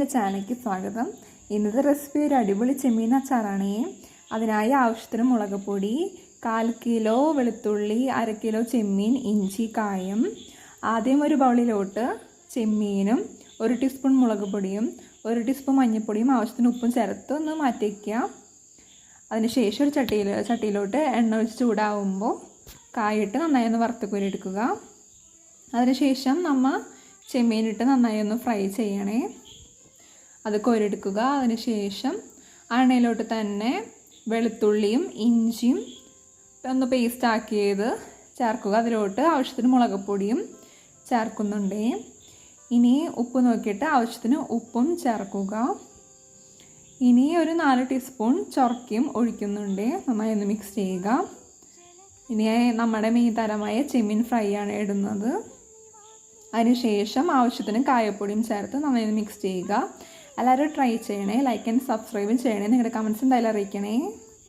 എൻ്റെ ചാനലിലേക്ക് സ്വാഗതം. ഇന്നത്തെ റെസിപ്പി ഒരു അടിപൊളി ചെമ്മീൻ അച്ചാറാണേ. അതിനായി ആവശ്യത്തിന് മുളക് പൊടി, 1/4 കിലോ വെളുത്തുള്ളി, 1/2 കിലോ ചെമ്മീൻ, ഇഞ്ചി, കായം. ആദ്യം ഒരു ബൗളിലോട്ട് ചെമ്മീനും 1 ടീസ്പൂൺ മുളക് പൊടിയും 1 ടീസ്പൂൺ മഞ്ഞൾപ്പൊടിയും ആവശ്യത്തിന് ഉപ്പും ചേർത്ത് ഒന്ന് മാറ്റി വയ്ക്കുക. അതിനുശേഷം ഒരു ചട്ടിയിലോട്ട് എണ്ണ ഒഴിച്ച് ചൂടാവുമ്പോൾ കായിട്ട് നന്നായി ഒന്ന് വറുത്ത് കോരിയെടുക്കുക. അതിനുശേഷം നമ്മൾ ചെമ്മീനിട്ട് നന്നായി ഒന്ന് ഫ്രൈ ചെയ്യണേ. അത് കോരിയെടുക്കുക. അതിനുശേഷം എണ്ണയിലോട്ട് തന്നെ വെളുത്തുള്ളിയും ഇഞ്ചിയും ഒന്ന് പേസ്റ്റ് ആക്കിയത് ചേർക്കുക. അതിലോട്ട് ആവശ്യത്തിന് മുളക് പൊടിയും ചേർക്കുന്നുണ്ട്. ഇനി ഉപ്പ് നോക്കിയിട്ട് ആവശ്യത്തിന് ഉപ്പും ചേർക്കുക. ഇനി ഒരു 4 ടീസ്പൂൺ ചൊറക്കയും ഒഴിക്കുന്നുണ്ട്. നന്നായി ഒന്ന് മിക്സ് ചെയ്യുക. ഇനി നമ്മുടെ മെയിൻ തരമായ ചെമ്മീൻ ഫ്രൈ ആണ് ഇടുന്നത്. അതിനുശേഷം ആവശ്യത്തിന് കായപ്പൊടിയും ചേർത്ത് നന്നായി മിക്സ് ചെയ്യുക. എല്ലാവരും ട്രൈ ചെയ്യണേ. ലൈക്ക് ആൻഡ് സബ്സ്ക്രൈബും ചെയ്യണേ. നിങ്ങളുടെ കമൻസ് എന്തായാലും അറിയിക്കണേ.